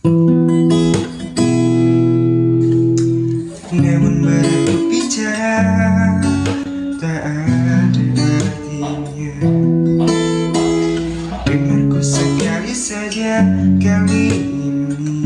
Namun baru bicara tak ada artinya. Dengarku sekali saja kali ini.